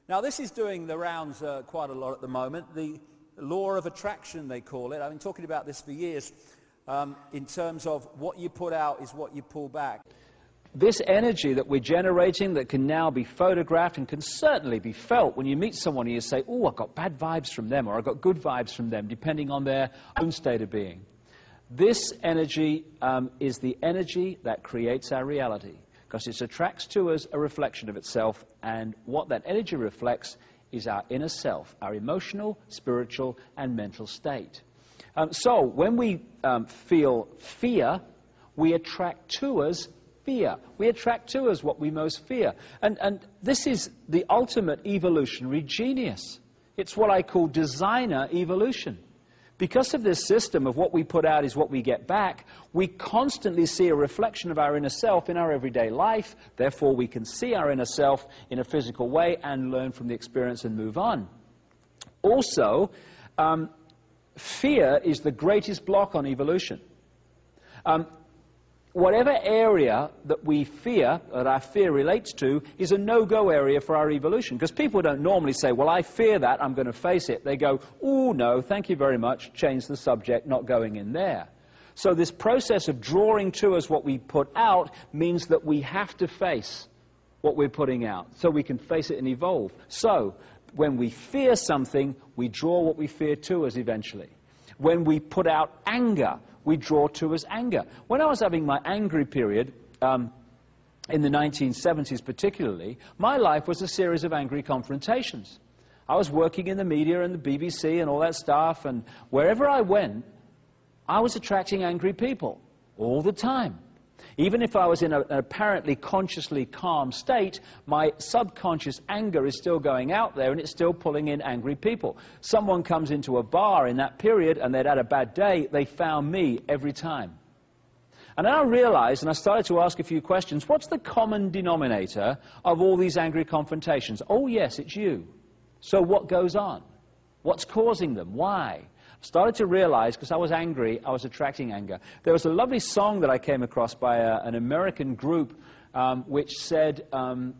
Now, this is doing the rounds quite a lot at the moment. The law of attraction, they call it. I've been talking about this for years in terms of what you put out is what you pull back. This energy that we're generating that can now be photographed and can certainly be felt when you meet someone and you say, oh, I've got bad vibes from them, or I've got good vibes from them, depending on their own state of being. This energy is the energy that creates our reality, because it attracts to us a reflection of itself, and what that energy reflects is our inner self, our emotional, spiritual, and mental state. So when we feel fear, we attract to us fear. We attract to us what we most fear. And this is the ultimate evolutionary genius. It's what I call designer evolution. Because of this system of what we put out is what we get back, we constantly see a reflection of our inner self in our everyday life. Therefore, we can see our inner self in a physical way and learn from the experience and move on. Also, fear is the greatest block on evolution. Whatever area that we fear, that our fear relates to, is a no-go area for our evolution. Because people don't normally say, well, I fear that, I'm going to face it. They go, oh, no, thank you very much, change the subject, not going in there. So this process of drawing to us what we put out means that we have to face what we're putting out, so we can face it and evolve. So when we fear something, we draw what we fear to us eventually. When we put out anger, we draw to us anger. When I was having my angry period, in the 1970s particularly, my life was a series of angry confrontations. I was working in the media and the BBC and all that stuff, and wherever I went, I was attracting angry people all the time. Even if I was in an apparently consciously calm state, my subconscious anger is still going out there and it's still pulling in angry people. Someone comes into a bar in that period and they'd had a bad day, they found me every time. And then I realized, and I started to ask a few questions, what's the common denominator of all these angry confrontations? Oh yes, it's you. So what goes on? What's causing them? Why? Started to realize, because I was angry, I was attracting anger. There was a lovely song that I came across by an American group which said,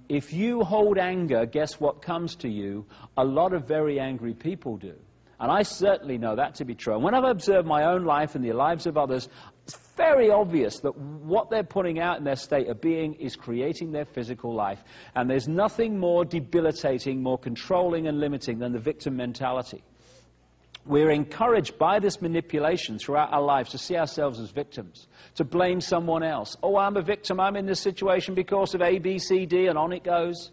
if you hold anger, guess what comes to you? A lot of very angry people do. And I certainly know that to be true. And when I've observed my own life and the lives of others, it's very obvious that what they're putting out in their state of being is creating their physical life. And there's nothing more debilitating, more controlling and limiting than the victim mentality. We're encouraged by this manipulation throughout our lives to see ourselves as victims, to blame someone else. Oh, I'm a victim, I'm in this situation because of A, B, C, D, and on it goes.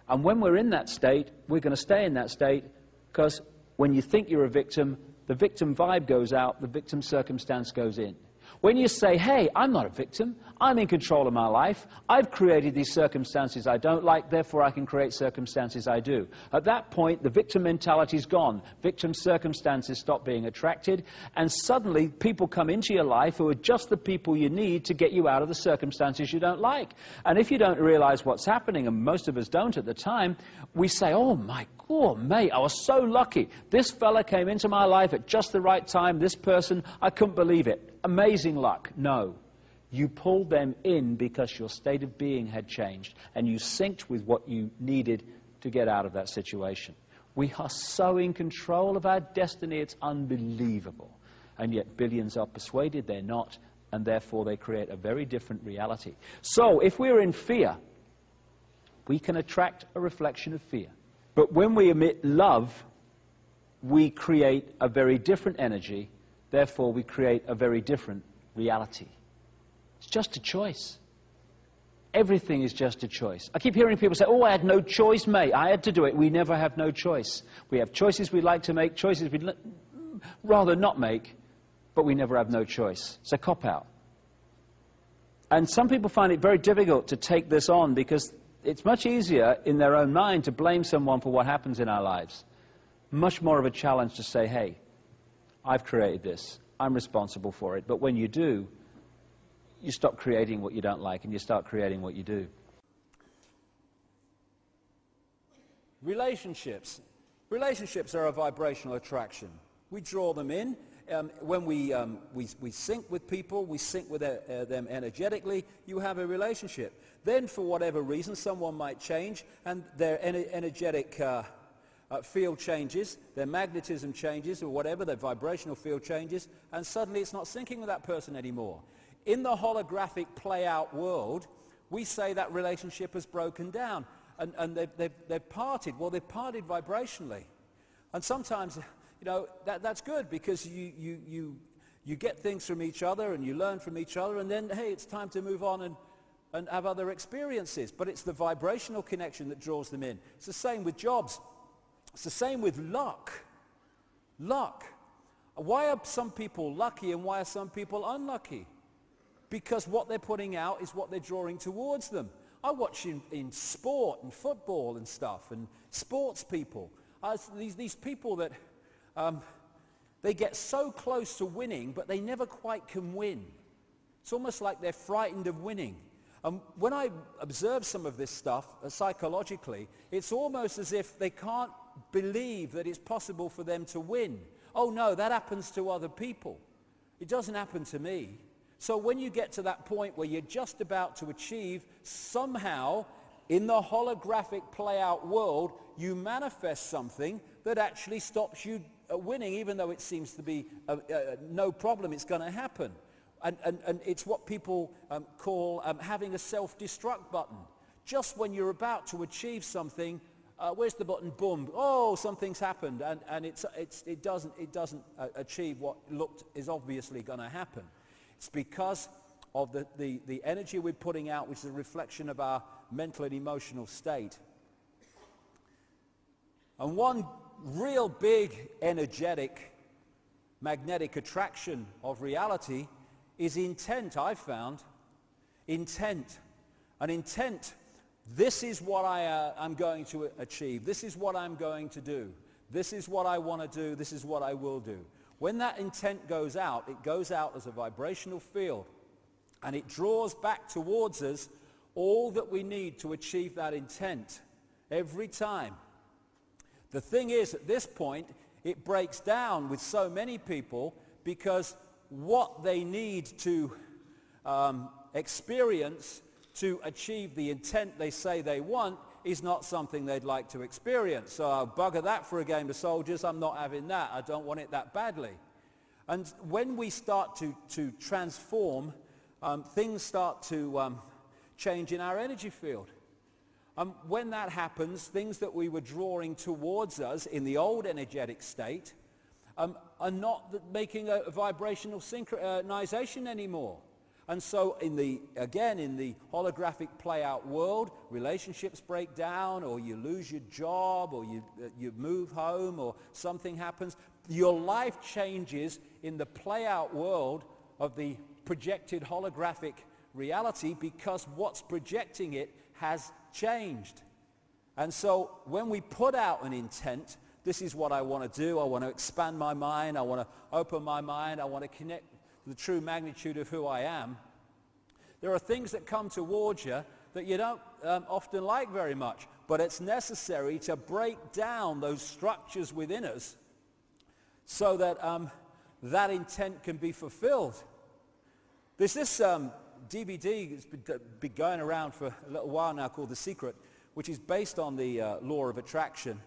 And when we're in that state, we're going to stay in that state, because when you think you're a victim, the victim vibe goes out, the victim circumstance goes in. When you say, hey, I'm not a victim, I'm in control of my life, I've created these circumstances I don't like, therefore I can create circumstances I do. At that point, the victim mentality is gone. Victim circumstances stop being attracted, and suddenly people come into your life who are just the people you need to get you out of the circumstances you don't like. And if you don't realize what's happening, and most of us don't at the time, we say, oh my God, mate, I was so lucky. This fella came into my life at just the right time, this person, I couldn't believe it. Amazing luck. No. You pulled them in because your state of being had changed and you synced with what you needed to get out of that situation. We are so in control of our destiny, it's unbelievable. And yet billions are persuaded they're not, and therefore they create a very different reality. So if we're in fear, we can attract a reflection of fear. But when we emit love, we create a very different energy. Therefore, we create a very different reality. It's just a choice. Everything is just a choice. I keep hearing people say, oh, I had no choice, mate. I had to do it. We never have no choice. We have choices we'd like to make, choices we'd rather not make, but we never have no choice. It's a cop-out. And some people find it very difficult to take this on because it's much easier in their own mind to blame someone for what happens in our lives. Much more of a challenge to say, hey, I've created this. I'm responsible for it. But when you do, you stop creating what you don't like and you start creating what you do. Relationships. Relationships are a vibrational attraction. We draw them in. when we sync with people, we sync with them energetically, you have a relationship. Then for whatever reason, someone might change and their energetic field changes, their magnetism changes or whatever, their vibrational field changes, and suddenly it's not syncing with that person anymore. In the holographic play-out world, we say that relationship has broken down and they've parted. Well, they've parted vibrationally. And sometimes, you know, that's good because you get things from each other and you learn from each other, and then, hey, it's time to move on and have other experiences. But it's the vibrational connection that draws them in. It's the same with jobs. It's the same with luck. Luck. Why are some people lucky and why are some people unlucky? Because what they're putting out is what they're drawing towards them. I watch in sport and football and stuff, and sports people. These people that they get so close to winning, but they never quite can win. It's almost like they're frightened of winning. When I observe some of this stuff psychologically, it's almost as if they can't believe that it's possible for them to win. Oh no, that happens to other people. It doesn't happen to me. So when you get to that point where you're just about to achieve, somehow in the holographic play-out world, you manifest something that actually stops you winning, even though it seems to be no problem, it's going to happen. And it's what people call having a self-destruct button. Just when you're about to achieve something, where's the button? Boom! Oh, something's happened, and it doesn't achieve what is obviously going to happen. It's because of the energy we're putting out, which is a reflection of our mental and emotional state. And one real big energetic magnetic attraction of reality is intent, I've found. Intent. An intent. This is what I'm going to achieve. This is what I'm going to do. This is what I want to do. This is what I will do. When that intent goes out, it goes out as a vibrational field, and it draws back towards us all that we need to achieve that intent every time. The thing is, at this point, it breaks down with so many people because what they need to experience to achieve the intent they say they want is not something they'd like to experience. So I'll bugger that for a game of soldiers. I'm not having that. I don't want it that badly. And when we start to transform, things start to change in our energy field. When that happens, things that we were drawing towards us in the old energetic state are not making a vibrational synchronization anymore. And so in the holographic play-out world, relationships break down, or you lose your job, or you move home, or something happens. Your life changes in the play-out world of the projected holographic reality because what's projecting it has changed. And so when we put out an intent, this is what I want to do. I want to expand my mind. I want to open my mind. I want to connect the true magnitude of who I am. There are things that come towards you that you don't often like very much, but it's necessary to break down those structures within us so that that intent can be fulfilled. There's this DVD that's been going around for a little while now called The Secret, which is based on the law of attraction.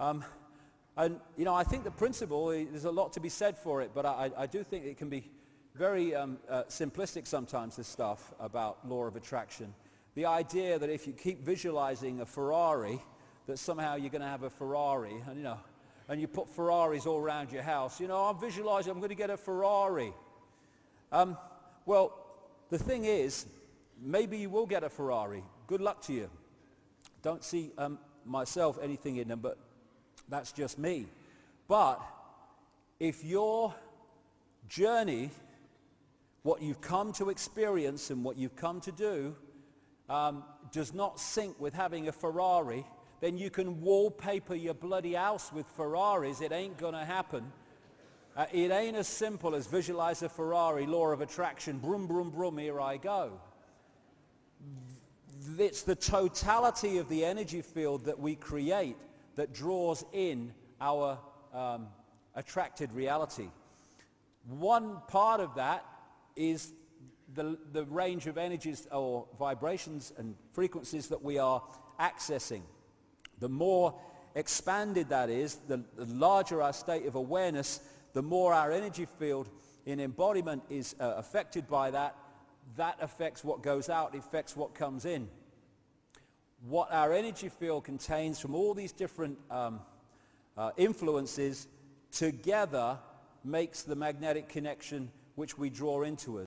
And, you know, I think the principle, there's a lot to be said for it, but I do think it can be very simplistic sometimes, this stuff about law of attraction. The idea that if you keep visualizing a Ferrari, that somehow you're going to have a Ferrari, and, you know, and you put Ferraris all around your house. You know, I'm visualizing I'm going to get a Ferrari. Well, the thing is, maybe you will get a Ferrari. Good luck to you. Don't see myself anything in them, but that's just me. But if your journey, what you've come to experience and what you've come to do, does not sync with having a Ferrari, then you can wallpaper your bloody house with Ferraris. It ain't going to happen. It ain't as simple as visualize a Ferrari, law of attraction, brum, brum, brum, here I go. It's the totality of the energy field that we create that draws in our attracted reality. One part of that is the range of energies or vibrations and frequencies that we are accessing. The more expanded that is, the larger our state of awareness, the more our energy field in embodiment is affected by that. That affects what goes out, it affects what comes in. What our energy field contains from all these different influences together makes the magnetic connection which we draw into us.